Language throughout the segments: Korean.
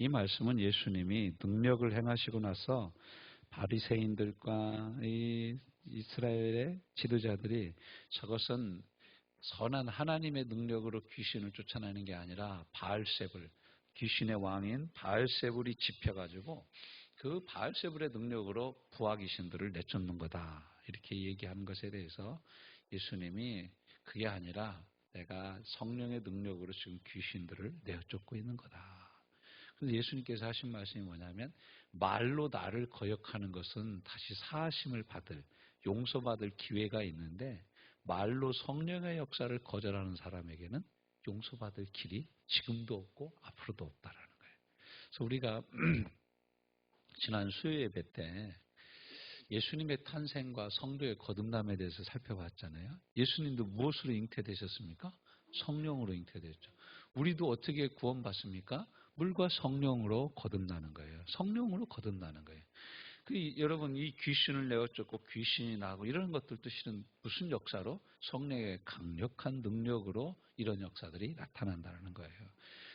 이 말씀은 예수님이 능력을 행하시고 나서 바리새인들과 이 이스라엘의 지도자들이 저것은 선한 하나님의 능력으로 귀신을 쫓아내는 게 아니라 바알세불, 귀신의 왕인 바알세불이 집혀가지고 그 바알세불의 능력으로 부하 귀신들을 내쫓는 거다. 이렇게 얘기하는 것에 대해서 예수님이 그게 아니라 내가 성령의 능력으로 지금 귀신들을 내쫓고 있는 거다. 그래서 예수님께서 하신 말씀이 뭐냐면 말로 나를 거역하는 것은 다시 사하심을 받을, 용서받을 기회가 있는데 말로 성령의 역사를 거절하는 사람에게는 용서받을 길이 지금도 없고 앞으로도 없다라는 거예요. 그래서 우리가 지난 수요 예배 때 예수님의 탄생과 성도의 거듭남에 대해서 살펴봤잖아요. 예수님도 무엇으로 잉태되셨습니까? 성령으로 잉태됐죠. 우리도 어떻게 구원받습니까? 물과 성령으로 거듭나는 거예요. 성령으로 거듭나는 거예요. 여러분 이 귀신을 내어쫓고 귀신이 나고 이런 것들도 실은 무슨 역사로? 성령의 강력한 능력으로 이런 역사들이 나타난다는 거예요.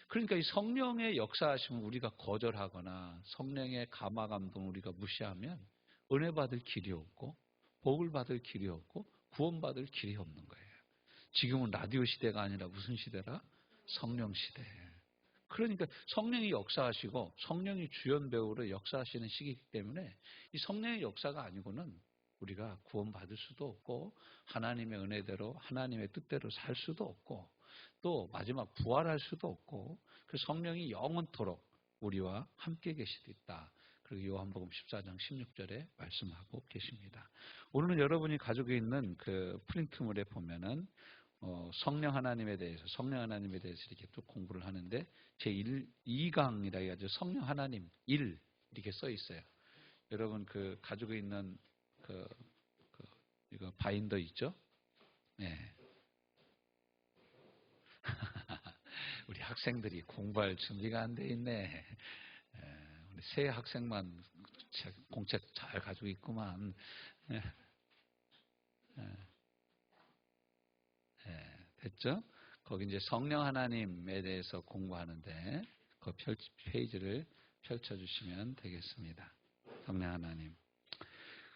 그러니까 이 성령의 역사하심을 우리가 거절하거나 성령의 감화 감동을 우리가 무시하면 은혜 받을 길이 없고 복을 받을 길이 없고 구원받을 길이 없는 거예요. 지금은 라디오 시대가 아니라 무슨 시대라? 성령 시대예요. 그러니까 성령이 역사하시고 성령이 주연 배우로 역사하시는 시기이기 때문에 이 성령의 역사가 아니고는 우리가 구원받을 수도 없고 하나님의 은혜대로 하나님의 뜻대로 살 수도 없고 또 마지막 부활할 수도 없고 그 성령이 영원토록 우리와 함께 계시다. 그리고 요한복음 14장 16절에 말씀하고 계십니다. 오늘은 여러분이 가지고 있는 그 프린트물에 보면은 성령 하나님에 대해서 이렇게 또 공부를 하는데 제2강이라 해가지고 성령 하나님 1 이렇게 써 있어요. 여러분 그 가지고 있는 이거 바인더 있죠? 네. 우리 학생들이 공부할 준비가 안 돼 있네. 우리 새 학생만 공책 잘 가지고 있구만. 됐죠? 거기 이제 성령 하나님에 대해서 공부하는데 그 페이지를 펼쳐주시면 되겠습니다. 성령 하나님.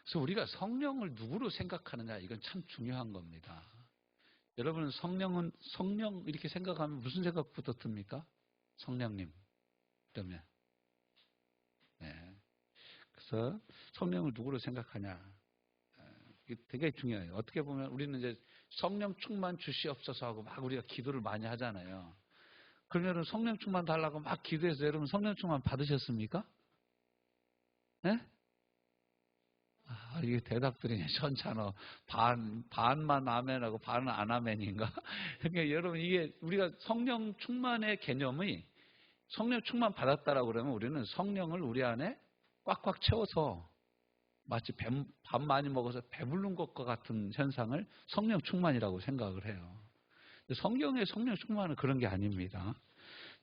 그래서 우리가 성령을 누구로 생각하느냐 이건 참 중요한 겁니다. 여러분 성령 이렇게 생각하면 무슨 생각부터 듭니까? 성령님 그러면 그래서 성령을 누구로 생각하냐 이게 되게 중요해요. 어떻게 보면 우리는 이제 성령 충만 주시옵소서 하고 막 우리가 기도를 많이 하잖아요. 그러면 성령 충만 달라고 막 기도해서 여러분 성령 충만 받으셨습니까? 네? 이게 대답들이 현찮아. 반만 아멘하고 반은 안 아멘인가? 그러니까 여러분 이게 우리가 성령 충만의 개념이 성령 충만 받았다라고 그러면 우리는 성령을 우리 안에 꽉꽉 채워서 마치 밥 많이 먹어서 배부른 것과 같은 현상을 성령 충만이라고 생각을 해요. 성경의 성령 충만은 그런 게 아닙니다.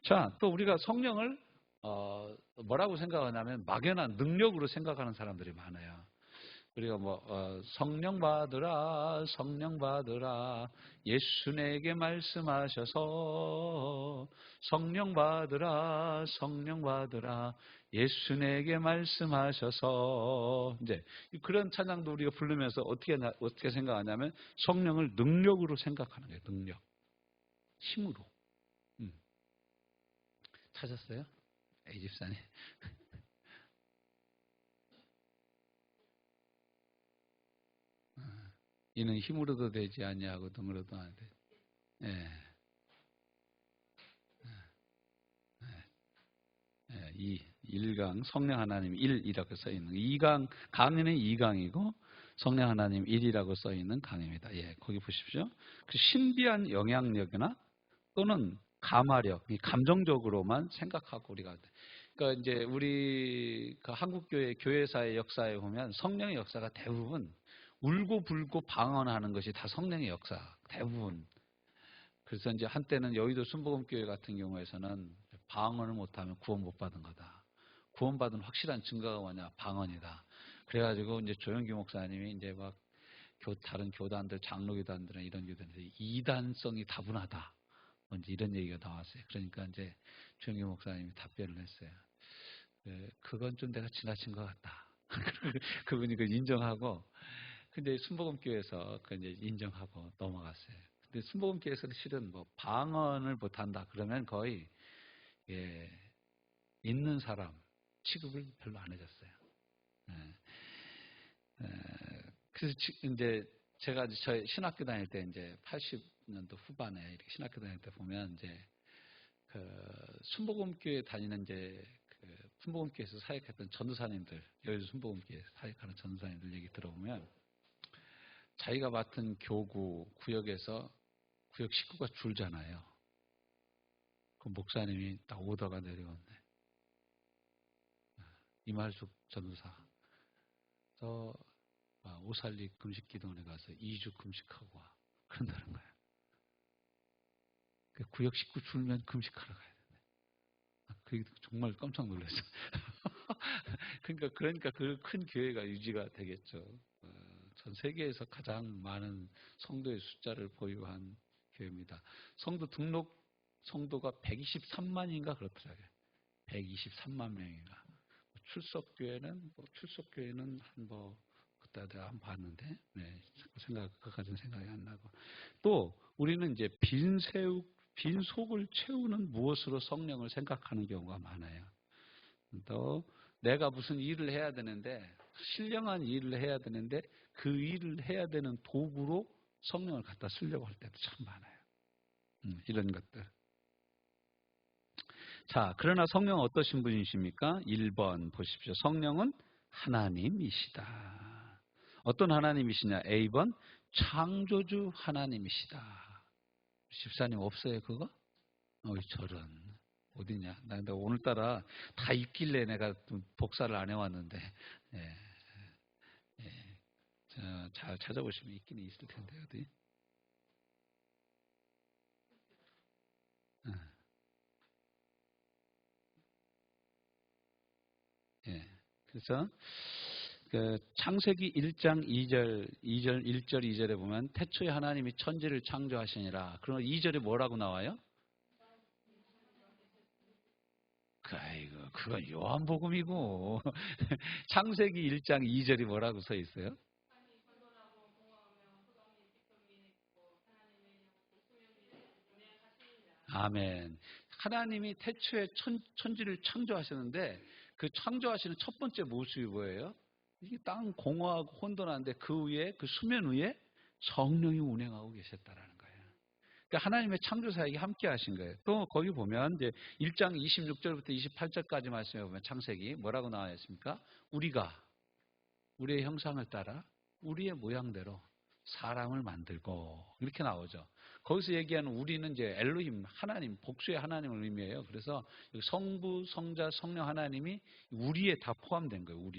자, 또 우리가 성령을 뭐라고 생각하냐면 막연한 능력으로 생각하는 사람들이 많아요. 우리가 성령 받으라 예수 내게 말씀하셔서 성령 받으라 예수 내게 말씀하셔서 이제 그런 찬양도 우리가 부르면서 어떻게 생각하냐면 성령을 능력으로 생각하는 거예요. 능력, 힘으로. 찾았어요? A 집사님. 이는 힘으로도 되지 아니하고 등으로도 안 돼. 예. 이 1강 성령 하나님 1이라고 써 있는 2강 강의는 2강이고 성령 하나님 1이라고 써 있는 강의입니다. 예, 거기 보십시오. 그 신비한 영향력이나 또는 감화력, 이 감정적으로만 생각하고 우리가 그러니까 이제 우리 그 한국 교회사의 역사에 보면 성령의 역사가 대부분 울고 불고 방언하는 것이 다 성령의 역사 대부분. 그래서 이제 한때는 여의도 순복음교회 같은 경우에서는 방언을 못하면 구원 못 받은 거다. 구원받은 확실한 증거가 뭐냐? 방언이다. 그래가지고 이제 조영기 목사님이 이제 막 다른 교단들, 장로교단들은 이런 교단들이 이단성이 다분하다. 언제 이런 얘기가 나왔어요. 그러니까 이제 주영기 목사님이 답변을 했어요. 그건 좀 내가 지나친 것 같다. 그분이 그 인정하고, 근데 순복음교회에서 그 이제 인정하고 넘어갔어요. 근데 순복음교회에서는 실은 뭐 방언을 못한다 그러면 거의 예, 있는 사람 취급을 별로 안 해줬어요. 그래서 이제 제가 저희 신학교 다닐 때 이제 80년도 후반에 이렇게 신학교 다닐 때 보면 이제 그 순복음교회 다니는 이제 그 순복음교회에서 사역했던 전도사님들, 여의도 순복음교회 사역하는 전도사님들 얘기 들어보면 자기가 맡은 교구 구역에서 구역 식구가 줄잖아요. 그 목사님이 딱 오더가 내려왔네. 이말숙 전도사, 저 오살리 금식기도원에 가서 2주 금식하고 와. 그런다는 거예요. 구역 식구 줄면 금식하러 가야 되네. 그게 정말 깜짝 놀랐어요. 그러니까 그 큰 교회가 유지가 되겠죠. 전 세계에서 가장 많은 성도의 숫자를 보유한 교회입니다. 성도 등록 성도가 123만인가 그렇더라고요. 123만 명인가. 출석교회는 그때 내가 한번 봤는데, 네, 그까지는 생각이 안 나고. 또 우리는 이제 빈 속을 채우는 무엇으로 성령을 생각하는 경우가 많아요. 또 내가 무슨 일을 해야 되는데, 신령한 일을 해야 되는데 그 일을 해야 되는 도구로 성령을 갖다 쓰려고 할 때도 참 많아요. 이런 것들. 자, 그러나 성령은 어떠신 분이십니까? 1번 보십시오. 성령은 하나님이시다. 어떤 하나님이시냐? A번 창조주 하나님이시다. 집사님 없어요 그거? 저런. 어디냐? 나 근데 오늘따라 다 있길래 내가 복사를 안 해왔는데, 예, 예. 잘 찾아보시면 있기는 있을 텐데, 어디? 예. 그래서, 창세기 1장 1절 2절에 보면, 태초에 하나님이 천지를 창조하시니라. 그러면 2절에 뭐라고 나와요? 아이고, 그건 요한복음이고. 창세기 1장 2절이 뭐라고 써 있어요? 아멘. 하나님이 태초에 천지를 창조하셨는데 그 창조하시는 첫 번째 모습이 뭐예요? 이게 땅 공허하고 혼돈한데 그 위에 그 수면 위에 성령이 운행하고 계셨다라는 거예요. 그러니까 하나님의 창조 사역이 함께 하신 거예요. 또 거기 보면 이제 1장 26절부터 28절까지 말씀해 보면 창세기 뭐라고 나와 있습니까? 우리가 우리의 형상을 따라 우리의 모양대로 사람을 만들고 이렇게 나오죠. 거기서 얘기하는 우리는 이제 엘로힘 하나님 복수의 하나님을 의미해요. 그래서 성부, 성자, 성령 하나님이 우리에 다 포함된 거예요.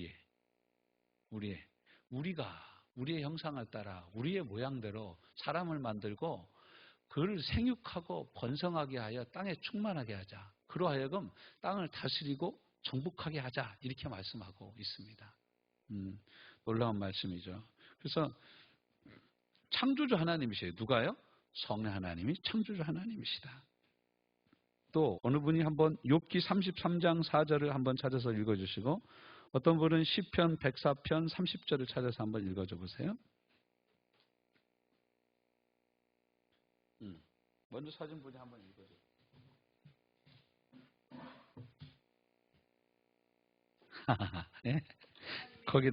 우리가 우리의 형상을 따라 우리의 모양대로 사람을 만들고 그를 생육하고 번성하게 하여 땅에 충만하게 하자. 그러하여금 땅을 다스리고 정복하게 하자. 이렇게 말씀하고 있습니다. 놀라운 말씀이죠. 그래서 창조주 하나님이세요. 누가요? 성령 하나님이 창조주 하나님이시다. 또 어느 분이 한번 욥기 33장 4절을 한번 찾아서 읽어주시고 어떤 분은 시편 104편 30절을 찾아서 한번 읽어줘 보세요. 먼저 사진 분이 한번 읽어줘. 예? 거기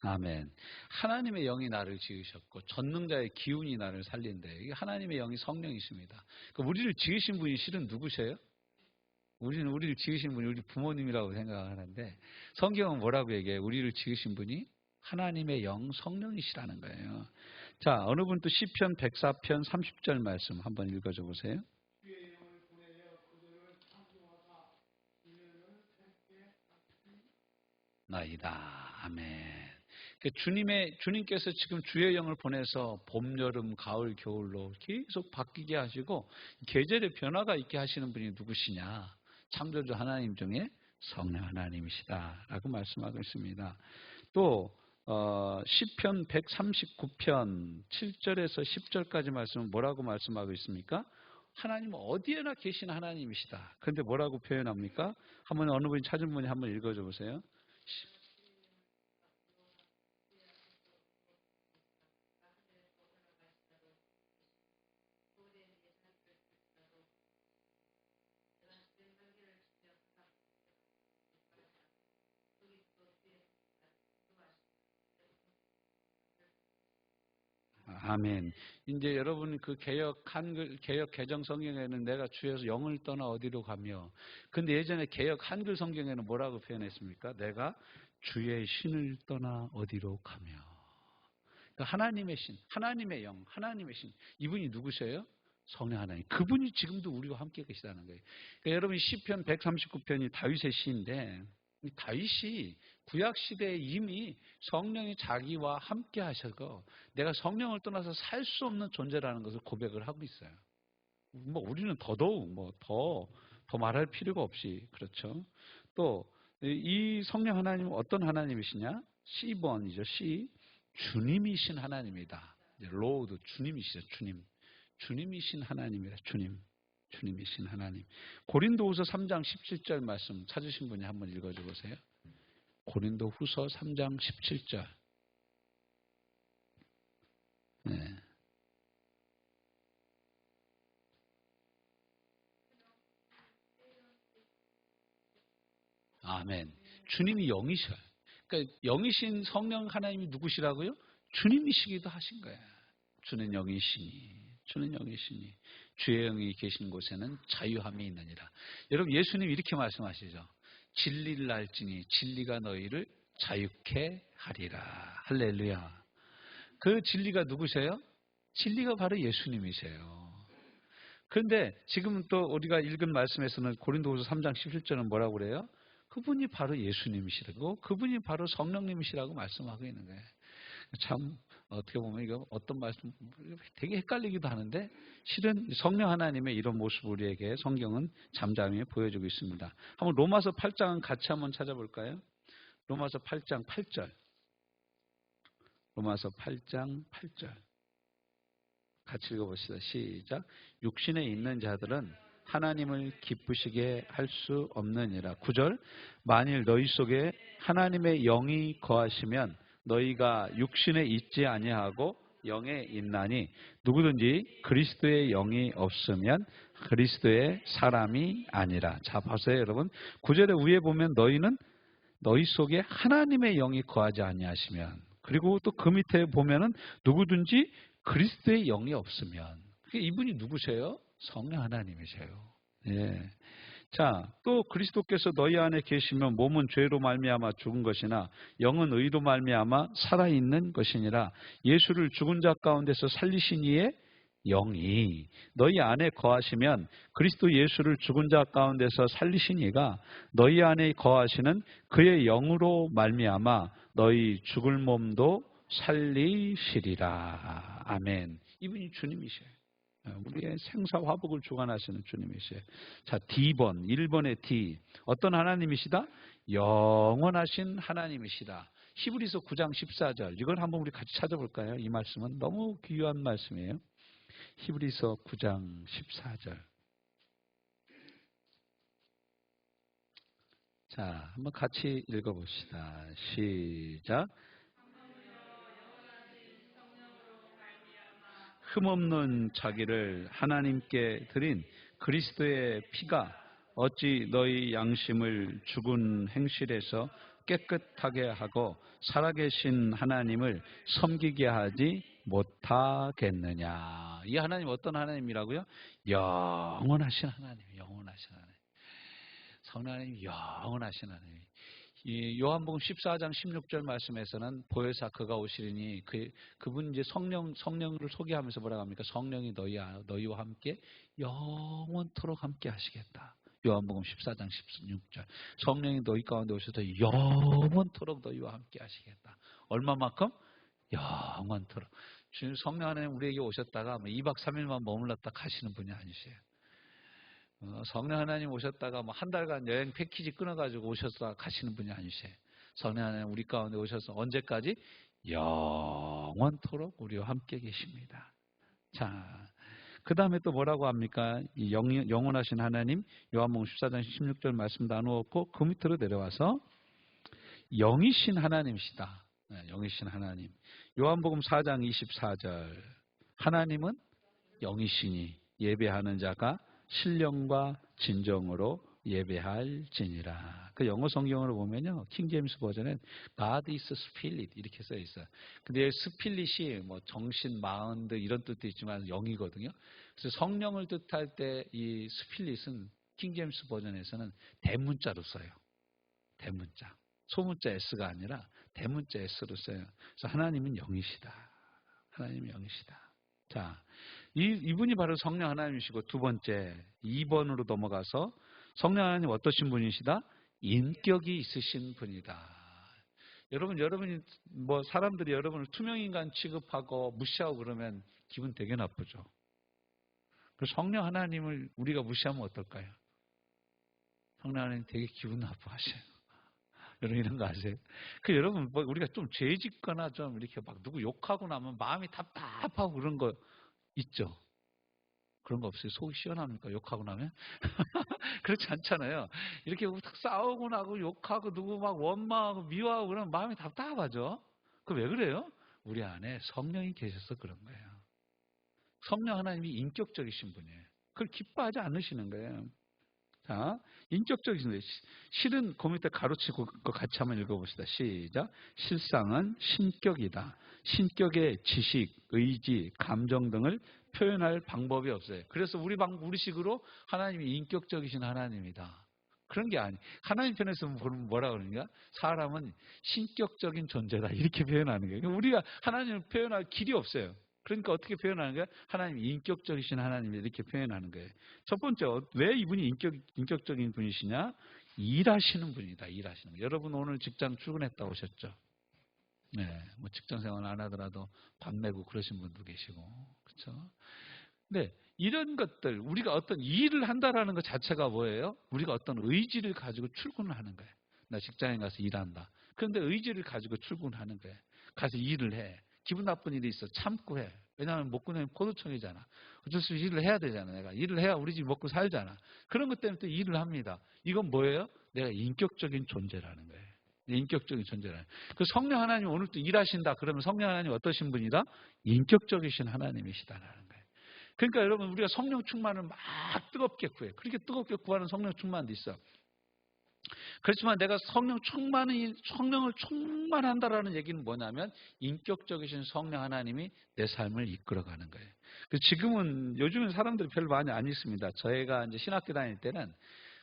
아멘. 하나님의 영이 나를 지으셨고 전능자의 기운이 나를 살린대. 이게 하나님의 영이 성령이십니다. 그러니까 우리를 지으신 분이 실은 누구세요? 우리를 지으신 분이 우리 부모님이라고 생각하는데 성경은 뭐라고 얘기해요? 우리를 지으신 분이 하나님의 영 성령이시라는 거예요. 자, 어느 분 또 시편 104편 30절 말씀 한번 읽어줘 보세요. 나이다. 아멘. 주님께서 지금 주의 영을 보내서 봄, 여름, 가을, 겨울로 계속 바뀌게 하시고 계절의 변화가 있게 하시는 분이 누구시냐? 창조주 하나님 중에 성령 하나님이시다 라고 말씀하고 있습니다. 또 시편 139편 7절에서 10절까지 말씀은 뭐라고 말씀하고 있습니까? 하나님은 어디에나 계신 하나님이시다. 그런데 뭐라고 표현합니까? 한번 어느 분이 찾은 분이 한번 읽어줘 보세요. 아멘. 이제 여러분 그 개역 개정 성경에는 내가 주에서 영을 떠나 어디로 가며, 근데 예전에 개역 한글 성경에는 뭐라고 표현했습니까? 내가 주의 신을 떠나 어디로 가며. 그러니까 하나님의 신, 하나님의 영, 하나님의 신. 이분이 누구세요? 성령 하나님. 그분이 지금도 우리와 함께 계시다는 거예요. 그러니까 여러분 시편 139편이 다윗의 시인데, 이 다윗이 구약 시대에 이미 성령이 자기와 함께 하셔서 내가 성령을 떠나서 살 수 없는 존재라는 것을 고백을 하고 있어요. 뭐 우리는 더더욱 더 말할 필요가 없이 그렇죠. 또 이 성령 하나님은 어떤 하나님이시냐? C번이죠. C. 주님이신 하나님이다. 로드 주님이시죠. 주님이신 하나님이다. 주님이신 하나님. 고린도후서 3장 17절 말씀 찾으신 분이 한번 읽어줘 보세요. 고린도후서 3장 17절. 네. 아멘. 주님이 영이셔요. 그러니까 영이신 성령 하나님이 누구시라고요? 주님이시기도 하신 거예요. 주는 영이시니 주의 영이 계신 곳에는 자유함이 있느니라. 여러분 예수님 이렇게 말씀하시죠. 진리를 알지니 진리가 너희를 자유케 하리라. 할렐루야. 그 진리가 누구세요? 진리가 바로 예수님이세요. 그런데 지금 또 우리가 읽은 말씀에서는 고린도후서 3장 17절은 뭐라고 그래요? 그분이 바로 예수님이시라고, 그분이 바로 성령님이시라고 말씀하고 있는 거예요. 참 어떻게 보면 이거 어떤 말씀 되게 헷갈리기도 하는데 실은 성령 하나님의 이런 모습을 우리에게 성경은 잠잠히 보여주고 있습니다. 한번 로마서 8장은 같이 한번 찾아볼까요? 로마서 8장 8절. 로마서 8장 8절. 같이 읽어봅시다. 시작. 육신에 있는 자들은 하나님을 기쁘시게 할 수 없느니라. 9절. 만일 너희 속에 하나님의 영이 거하시면 너희가 육신에 있지 아니하고 영에 있나니 누구든지 그리스도의 영이 없으면 그리스도의 사람이 아니라. 자, 보세요, 여러분. 9절의 위에 보면 너희는 너희 속에 하나님의 영이 거하지 아니하시면, 그리고 또 그 밑에 보면은 누구든지 그리스도의 영이 없으면. 이분이 누구세요? 성령 하나님이세요. 예. 자, 또 그리스도께서 너희 안에 계시면 몸은 죄로 말미암아 죽은 것이나 영은 의로 말미암아 살아있는 것이니라. 예수를 죽은 자 가운데서 살리신 이의 영이 너희 안에 거하시면 그리스도 예수를 죽은 자 가운데서 살리신 이가 너희 안에 거하시는 그의 영으로 말미암아 너희 죽을 몸도 살리시리라. 아멘. 이분이 주님이셔요. 우리의 생사화복을 주관하시는 주님이세요. 자, D번, 1번의 D. 어떤 하나님이시다? 영원하신 하나님이시다. 히브리서 9장 14절. 이걸 한번 우리 같이 찾아볼까요? 이 말씀은 너무 귀한 말씀이에요. 히브리서 9장 14절. 자, 한번 같이 읽어봅시다. 시작. 흠없는 자기를 하나님께 드린 그리스도의 피가 어찌 너희 양심을 죽은 행실에서 깨끗하게 하고 살아계신 하나님을 섬기게 하지 못하겠느냐. 이 하나님 어떤 하나님이라고요? 영원하신 하나님, 영원하신 하나님. 성령 하나님, 영원하신 하나님. 이 요한복음 14장 16절 말씀에서는 보혜사 그가 오시리니 그분 이제 성령을 소개하면서 뭐라고 합니까? 성령이 너희와 함께 영원토록 함께 하시겠다. 요한복음 14장 16절. 성령이 너희 가운데 오셔서 영원토록 너희와 함께 하시겠다. 얼마만큼? 영원토록. 주님 성령 하나님 우리에게 오셨다가 2박 3일만 머물렀다 가시는 분이 아니세요. 성령 하나님 오셨다가 한 달간 여행 패키지 끊어가지고 오셨다가 가시는 분이 아니세요. 성령 하나님 우리 가운데 오셔서 언제까지? 영원토록 우리와 함께 계십니다. 자, 그 다음에 또 뭐라고 합니까? 이 영원하신 하나님, 요한복음 14장 16절 말씀 나누었고 그 밑으로 내려와서 영이신 하나님이시다. 네, 영이신 하나님. 요한복음 4장 24절. 하나님은 영이시니 예배하는 자가 신령과 진정으로 예배할지니라. 그 영어 성경으로 보면요, 킹제임스 버전엔 God is Spirit 이렇게 써 있어요. 근데 스피릿이 뭐 정신, 마인드 이런 뜻도 있지만 영이거든요. 그래서 성령을 뜻할 때 이 스피릿은 킹제임스 버전에서는 대문자로 써요. 대문자. 소문자 S가 아니라 대문자 S로 써요. 그래서 하나님은 영이시다. 하나님은 영이시다. 자, 이분이 바로 성령 하나님이시고 두 번째 2번으로 넘어가서 성령 하나님 어떠신 분이시다? 인격이 있으신 분이다. 여러분이 뭐 사람들이 여러분을 투명인간 취급하고 무시하고 그러면 기분 되게 나쁘죠. 그 성령 하나님을 우리가 무시하면 어떨까요? 성령 하나님 되게 기분 나빠하셔요. 여러분 이런 거 아세요? 그 여러분 뭐 우리가 좀 죄 짓거나 좀 이렇게 막 누구 욕하고 나면 마음이 답답하고 그런 거 있죠. 그런 거 없어요? 속이 시원합니까? 욕하고 나면? 그렇지 않잖아요. 이렇게 탁 싸우고 나고 욕하고 누구 막 원망하고 미워하고 그러면 마음이 답답하죠. 그 왜 그래요? 우리 안에 성령이 계셔서 그런 거예요. 성령 하나님이 인격적이신 분이에요. 그걸 기뻐하지 않으시는 거예요. 자, 인격적이신 거예요. 실은 그 밑에 가로치고 그거 같이 한번 읽어봅시다. 시작. 실상은 신격이다. 신격의 지식, 의지, 감정 등을 표현할 방법이 없어요. 그래서 우리식으로 하나님이 인격적이신 하나님이다. 그런 게 아니. 하나님 편에서 뭐라 그러는가? 사람은 신격적인 존재다. 이렇게 표현하는 거예요. 우리가 하나님을 표현할 길이 없어요. 그러니까 어떻게 표현하는 거예요? 하나님이 인격적이신 하나님을 이렇게 표현하는 거예요. 첫 번째, 왜 이분이 인격적인 분이시냐? 일하시는 분이다. 일하시는 분. 여러분 오늘 직장 출근했다 오셨죠? 네, 뭐 직장 생활 안 하더라도 밥 내고 그러신 분도 계시고, 그렇죠? 네, 이런 것들 우리가 어떤 일을 한다라는 것 자체가 뭐예요? 우리가 어떤 의지를 가지고 출근을 하는 거예요. 나 직장에 가서 일한다. 그런데 의지를 가지고 출근하는 거예요. 가서 일을 해. 기분 나쁜 일이 있어 참고 해. 왜냐하면 먹고 나면 포도청이잖아. 어쩔 수 없이 일을 해야 되잖아. 내가 일을 해야 우리 집 먹고 살잖아. 그런 것 때문에 또 일을 합니다. 이건 뭐예요? 내가 인격적인 존재라는 거예요. 인격적인 존재라는 거예요. 그 성령 하나님 오늘 또 일하신다. 그러면 성령 하나님 어떠신 분이다? 인격적이신 하나님이시다라는 거예요. 그러니까 여러분 우리가 성령 충만을 막 뜨겁게 구해. 그렇게 뜨겁게 구하는 성령 충만도 있어. 그렇지만 내가 성령을 충만한다라는 얘기는 뭐냐면 인격적이신 성령 하나님이 내 삶을 이끌어가는 거예요. 지금은 요즘은 사람들이 별로 많이 안 있습니다. 저희가 이제 신학교 다닐 때는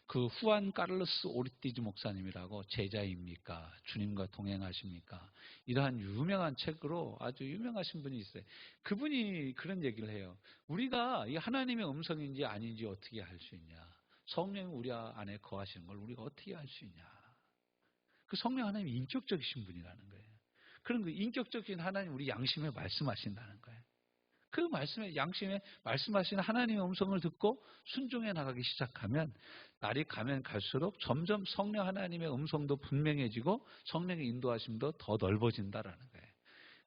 그 후안 카를로스 오리티즈 목사님이라고 제자입니까? 주님과 동행하십니까? 이러한 유명한 책으로 아주 유명하신 분이 있어요. 그분이 그런 얘기를 해요. 우리가 이 하나님의 음성인지 아닌지 어떻게 알 수 있냐? 성령이 우리 안에 거하시는 걸 우리가 어떻게 알 수 있냐? 그 성령 하나님이 인격적이신 분이라는 거예요. 그런 그 인격적인 하나님 우리 양심에 말씀하신다는 거예요. 그 말씀에 양심에 말씀하시는 하나님의 음성을 듣고 순종해 나가기 시작하면 날이 가면 갈수록 점점 성령 하나님의 음성도 분명해지고 성령의 인도하심도 더 넓어진다라는 거예요.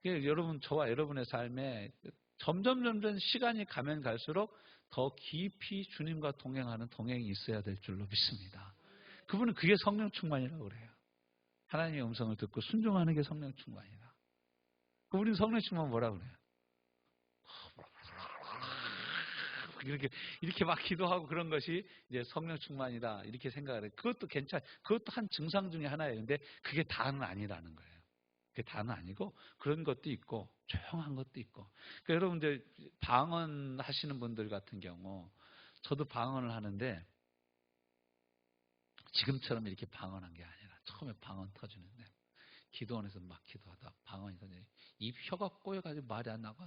그러니까 여러분 저와 여러분의 삶에 점점 시간이 가면 갈수록 더 깊이 주님과 동행하는 동행이 있어야 될 줄로 믿습니다. 그분은 그게 성령 충만이라고 그래요. 하나님의 음성을 듣고 순종하는 게 성령 충만이다. 우리는 성령 충만 뭐라고 그래요? 이렇게 막 기도하고 그런 것이 이제 성령 충만이다. 이렇게 생각을 해요. 그것도 그것도 한 증상 중에 하나예요. 근데 그게 다는 아니라는 거예요. 그게 다는 아니고 그런 것도 있고 조용한 것도 있고. 그러니까 여러분 이제 방언하시는 분들 같은 경우 저도 방언을 하는데 지금처럼 이렇게 방언한 게 아니라 처음에 방언 터지는데 기도원에서 막 기도하다 방언이 터지니 입 혀가 꼬여가지고 말이 안 나고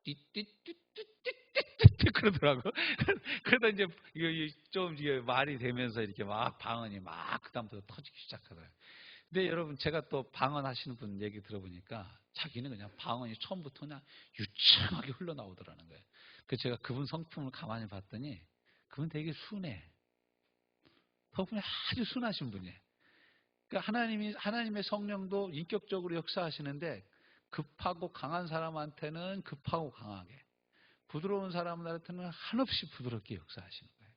띠띠띠띠띠띠띠 그러더라고. 그러다 이제 좀 이게 말이 되면서 이렇게 막 방언이 막 그다음부터 터지기 시작하더라고요. 근데 여러분 제가 또 방언하시는 분 얘기 들어보니까 자기는 그냥 방언이 처음부터 그냥 유창하게 흘러나오더라는 거예요. 그래서 제가 그분 성품을 가만히 봤더니 그분 되게 순해. 그분이 아주 순하신 분이에요. 그러니까 하나님의 성령도 인격적으로 역사하시는데 급하고 강한 사람한테는 급하고 강하게, 부드러운 사람들한테는 한없이 부드럽게 역사하시는 거예요.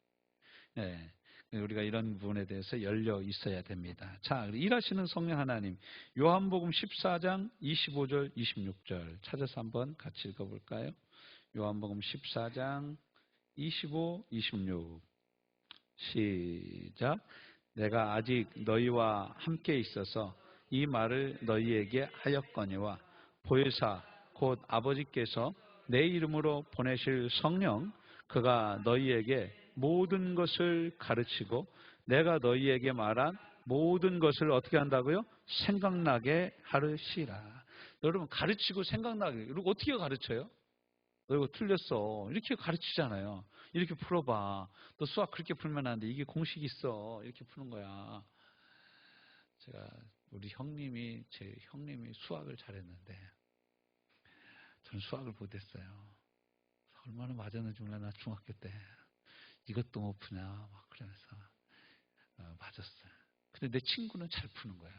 네. 우리가 이런 부분에 대해서 열려 있어야 됩니다. 자, 일하시는 성령 하나님. 요한복음 14장 25절, 26절 찾아서 한번 같이 읽어볼까요? 요한복음 14장 25, 26. 시작. 내가 아직 너희와 함께 있어서 이 말을 너희에게 하였거니와 보혜사 곧 아버지께서 내 이름으로 보내실 성령 그가 너희에게 모든 것을 가르치고 내가 너희에게 말한 모든 것을 어떻게 한다고요? 생각나게 하시리라. 여러분 가르치고 생각나게. 그리고 어떻게 가르쳐요? 너 이거 틀렸어. 이렇게 가르치잖아요. 이렇게 풀어봐. 너 수학 그렇게 풀면 안 돼. 이게 공식 있어. 이렇게 푸는 거야. 제가 제 형님이 수학을 잘했는데 저는 수학을 못했어요. 얼마나 맞았는지 몰라. 나 중학교 때 이것도 못 푸냐 막 그러면서 맞았어요. 근데 내 친구는 잘 푸는 거야.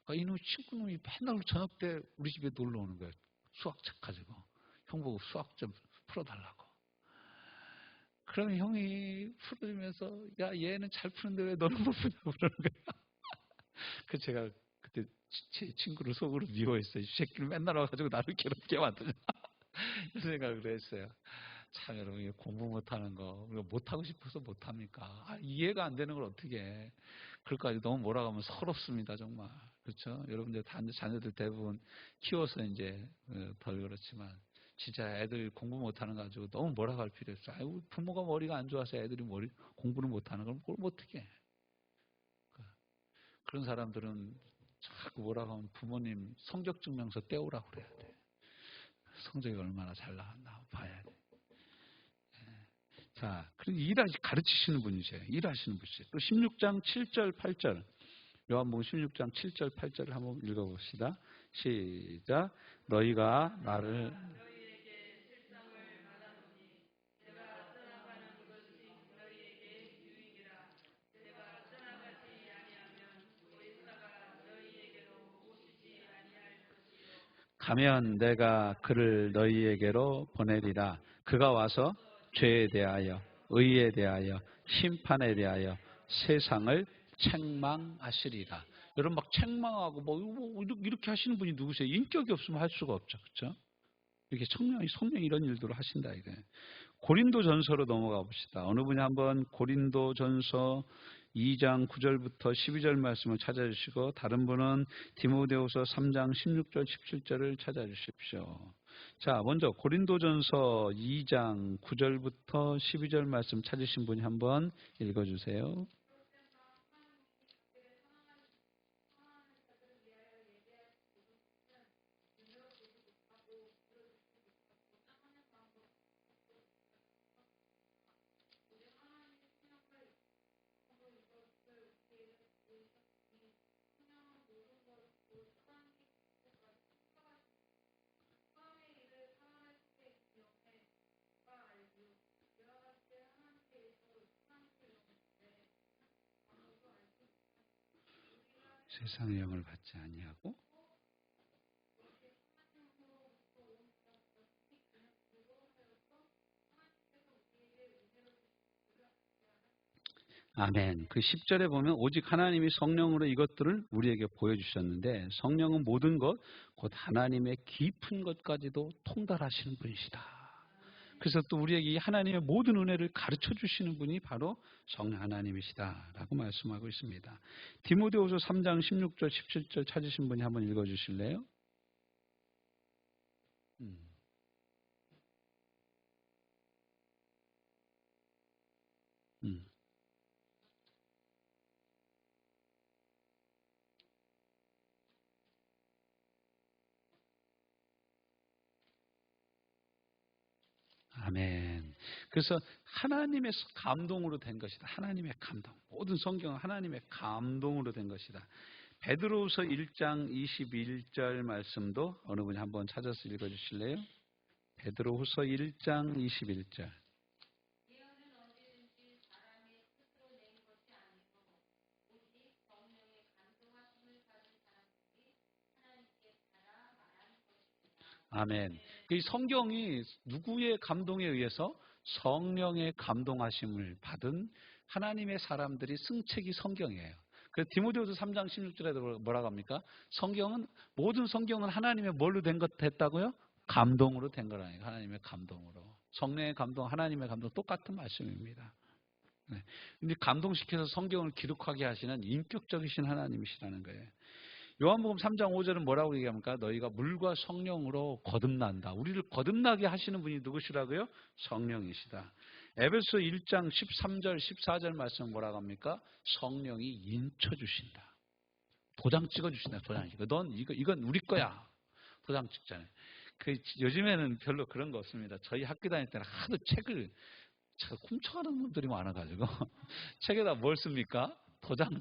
그러니까 이놈 친구놈이 맨날 저녁 때 우리 집에 놀러 오는 거예요. 수학책 가지고. 형 보고 수학 좀 풀어달라고. 그러면 형이 풀어주면서 야 얘는 잘 푸는데 왜 너는 못 푸냐고 그러는 거야. 그 제가 그때 제 친구를 속으로 미워했어요. 이 새끼를 맨날 와가지고 나를 괴롭게 만드냐. 이런 생각을 했어요. 참 여러분 공부 못하는 거 우리가 못하고 싶어서 못합니까? 이해가 안 되는 걸 어떻게 해. 그럴까지 너무 몰아가면 서럽습니다 정말. 그렇죠? 여러분들 자녀들 대부분 키워서 이제 덜 그렇지만 진짜 애들 공부 못하는 거 가지고 너무 몰아갈 필요 없어요. 아이고 부모가 머리가 안 좋아서 애들이 공부를 못하는 걸 그걸 어떻게 해. 그런 사람들은 자꾸 몰아가면 부모님 성적 증명서 떼오라고 그래야 돼. 성적이 얼마나 잘 나왔나 봐야 돼. 자, 가르치시는 분이세요. 일하시는 분이세요. 또 16장 7절, 8절. 요한복음 16장 7절, 8절을 한번 읽어봅시다. 시작. 너희가 나를 가면 내가 그를 너희에게로 보내리라. 그가 와서 죄에 대하여, 의에 대하여, 심판에 대하여 세상을 책망하시리라. 여러분 막 책망하고 뭐 이렇게 하시는 분이 누구세요? 인격이 없으면 할 수가 없죠. 그렇죠? 이렇게 성령이 이런 일들을 하신다 이거예요. 고린도전서로 넘어가 봅시다. 어느 분이 한번 고린도전서 2장 9절부터 12절 말씀을 찾아주시고 다른 분은 디모데후서 3장 16절 17절을 찾아주십시오. 자, 먼저 고린도전서 2장 9절부터 12절 말씀 찾으신 분이 한번 읽어주세요. 세상의 영을 받지 아니하고 아멘. 그 10절에 보면 오직 하나님이 성령으로 이것들을 우리에게 보여주셨는데 성령은 모든 것, 곧 하나님의 깊은 것까지도 통달하시는 분이시다. 그래서 또 우리에게 이 하나님의 모든 은혜를 가르쳐 주시는 분이 바로 성령 하나님이시다라고 말씀하고 있습니다. 디모데후서 3장 16절 17절 찾으신 분이 한번 읽어주실래요? 아멘. 그래서 하나님의 감동으로 된 것이다. 하나님의 감동. 모든 성경은 하나님의 감동으로 된 것이다. 베드로후서 1장 21절 말씀도 어느 분이 한번 찾아서 읽어주실래요? 베드로후서 1장 21절. 아멘. 이 성경이 누구의 감동에 의해서 성령의 감동하심을 받은 하나님의 사람들이 승책이 성경이에요. 그래서 디모데후서 3장 16절에 뭐라고 합니까? 모든 성경은 하나님의 뭘로 된 것 됐다고요? 감동으로 된 거라니까. 하나님의 감동으로. 성령의 감동, 하나님의 감동 똑같은 말씀입니다. 네. 근데 감동시켜서 성경을 기록하게 하시는 인격적이신 하나님이시라는 거예요. 요한복음 3장 5절은 뭐라고 얘기합니까? 너희가 물과 성령으로 거듭난다. 우리를 거듭나게 하시는 분이 누구시라고요? 성령이시다. 에베소 1장 13절 14절 말씀은 뭐라고 합니까? 성령이 인쳐주신다. 도장 찍어주신다. 도장 찍어. 넌 이건 우리 거야. 도장 찍잖아요. 요즘에는 별로 그런 거 없습니다. 저희 학교 다닐 때는 하도 책을 훔쳐가는 분들이 많아가지고 책에다 뭘 씁니까?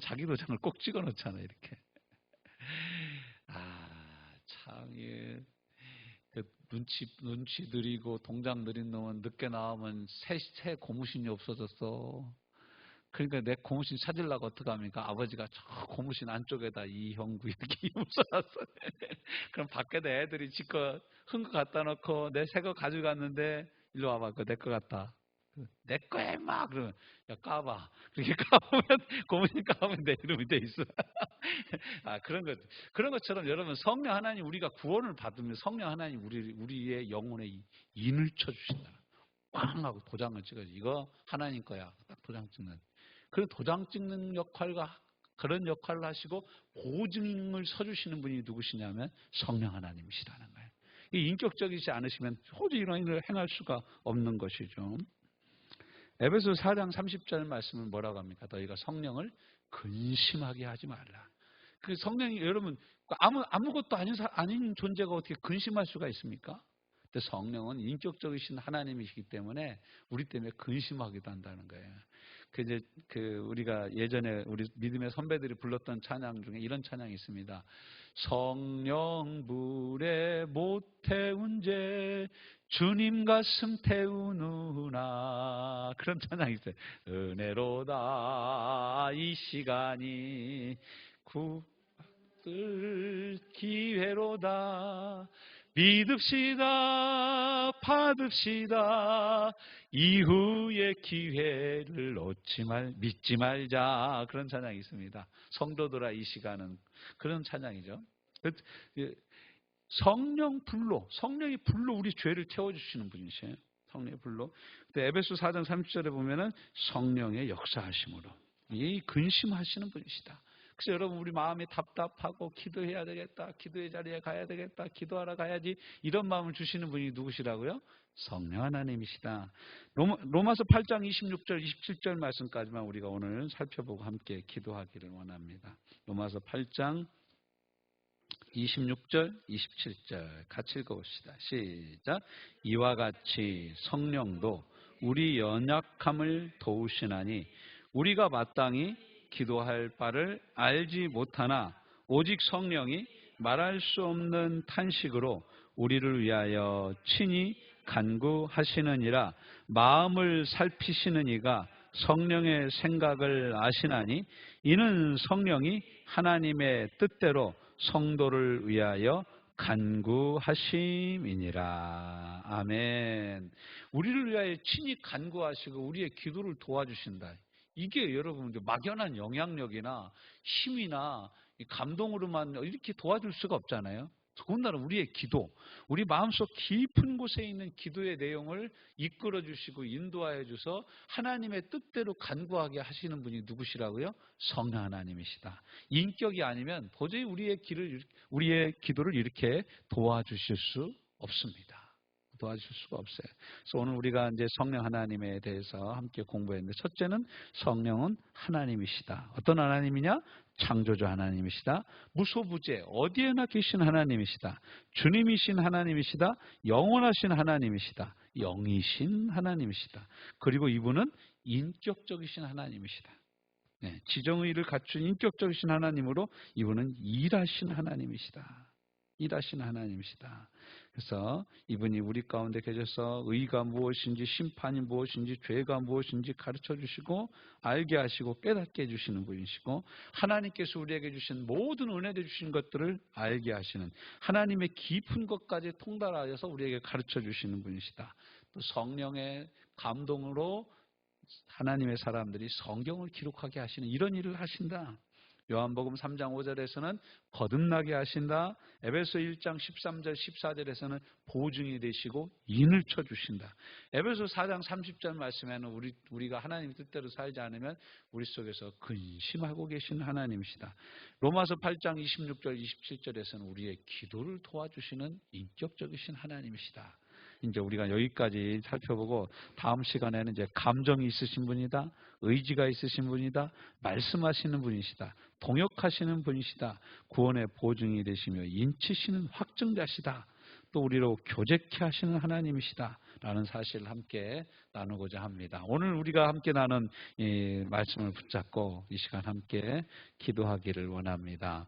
자기 도장을 꼭 찍어 놓잖아요. 이렇게. 참, 눈치 느리고 동장 느린 놈은 늦게 나오면 새 고무신이 없어졌어. 그러니까 내 고무신 찾으려고 어떡합니까? 아버지가 저 고무신 안쪽에다 이형구 이렇게 이름 써놨어. 그럼 밖에다 애들이 지껏 흥 거 갖다 놓고 내 새 거 가져갔는데 일로 와봐. 그거 내 거 같다. 내 거야 임마. 그러면 야 까봐. 그렇게 까보면 고무신 까보면 내 이름이 돼 있어. 그런 것처럼 여러분 성령 하나님 우리가 구원을 받으면 성령 하나님 우리의 영혼에 인을 쳐주신다. 꽝 하고 도장을 찍어줘. 이거 하나님 거야. 딱 도장 찍는. 그런 도장 찍는 역할과 그런 역할을 하시고 보증을 서주시는 분이 누구시냐면 성령 하나님이시라는 거예요. 이 인격적이지 않으시면 도저히 이런 일을 행할 수가 없는 것이죠. 에베소 4장 30절 말씀은 뭐라고 합니까? 너희가 성령을 근심하게 하지 말라. 그 성령이 여러분 아무것도 아닌 존재가 어떻게 근심할 수가 있습니까? 근데 성령은 인격적이신 하나님이시기 때문에 우리 때문에 근심하기도 한다는 거예요. 우리가 예전에 우리 믿음의 선배들이 불렀던 찬양 중에 이런 찬양이 있습니다. 성령 불에 못 태운 죄 주님 가슴 태우누나. 그런 찬양이 있어요. 은혜로다 이 시간이 구할 기회로다. 믿읍시다 받읍시다 이후의 기회를 믿지 말자. 그런 찬양이 있습니다. 성도들아 이 시간은 그런 찬양이죠. 성령이 불로 우리 죄를 태워주시는 분이세요. 성령의 불로. 에베소 4장 30절에 보면은 성령의 역사하심으로 이 근심하시는 분이시다. 그래서 여러분 우리 마음이 답답하고 기도해야 되겠다. 기도의 자리에 가야 되겠다. 기도하러 가야지. 이런 마음을 주시는 분이 누구시라고요? 성령 하나님이시다. 로마서 8장 26절 27절 말씀까지만 우리가 오늘 살펴보고 함께 기도하기를 원합니다. 로마서 8장 26절 27절 같이 읽어봅시다. 시작. 이와 같이 성령도 우리 연약함을 도우시나니 우리가 마땅히 기도할 바를 알지 못하나 오직 성령이 말할 수 없는 탄식으로 우리를 위하여 친히 간구하시느니라. 마음을 살피시는 이가 성령의 생각을 아시나니 이는 성령이 하나님의 뜻대로 성도를 위하여 간구하심이니라. 아멘. 우리를 위하여 친히 간구하시고 우리의 기도를 도와주신다. 이게 여러분 막연한 영향력이나 힘이나 감동으로만 이렇게 도와줄 수가 없잖아요. 더군다나 우리의 기도, 우리 마음속 깊은 곳에 있는 기도의 내용을 이끌어 주시고 인도하여 주셔서 하나님의 뜻대로 간구하게 하시는 분이 누구시라고요? 성령 하나님이시다. 인격이 아니면 도저히 우리의 기도를 이렇게 도와주실 수 없습니다. 도와주실 수가 없어요. 그래서 오늘 우리가 이제 성령 하나님에 대해서 함께 공부했는데, 첫째는 성령은 하나님이시다. 어떤 하나님이냐? 창조주 하나님이시다. 무소부재 어디에나 계신 하나님이시다. 주님이신 하나님이시다. 영원하신 하나님이시다. 영이신 하나님이시다. 그리고 이분은 인격적이신 하나님이시다. 네, 지정의를 갖춘 인격적이신 하나님으로 이분은 일하신 하나님이시다. 일하신 하나님이시다. 그래서 이분이 우리 가운데 계셔서 의가 무엇인지 심판이 무엇인지 죄가 무엇인지 가르쳐 주시고 알게 하시고 깨닫게 해주시는 분이시고 하나님께서 우리에게 주신 모든 은혜를 주신 것들을 알게 하시는 하나님의 깊은 것까지 통달하여서 우리에게 가르쳐 주시는 분이시다. 또 성령의 감동으로 하나님의 사람들이 성경을 기록하게 하시는 이런 일을 하신다. 요한복음 3장 5절에서는 거듭나게 하신다. 에베소 1장 13절 14절에서는 보증이 되시고 인을 쳐주신다. 에베소 4장 30절 말씀에는 우리가 하나님의 뜻대로 살지 않으면 우리 속에서 근심하고 계신 하나님이시다. 로마서 8장 26절 27절에서는 우리의 기도를 도와주시는 인격적이신 하나님이시다. 이제 우리가 여기까지 살펴보고 다음 시간에는 이제 감정이 있으신 분이다. 의지가 있으신 분이다. 말씀하시는 분이시다. 동역하시는 분이시다. 구원의 보증이 되시며 인치시는 확증자시다. 또 우리로 교제케 하시는 하나님이시다. 라는 사실을 함께 나누고자 합니다. 오늘 우리가 함께 나눈 이 말씀을 붙잡고 이 시간 함께 기도하기를 원합니다.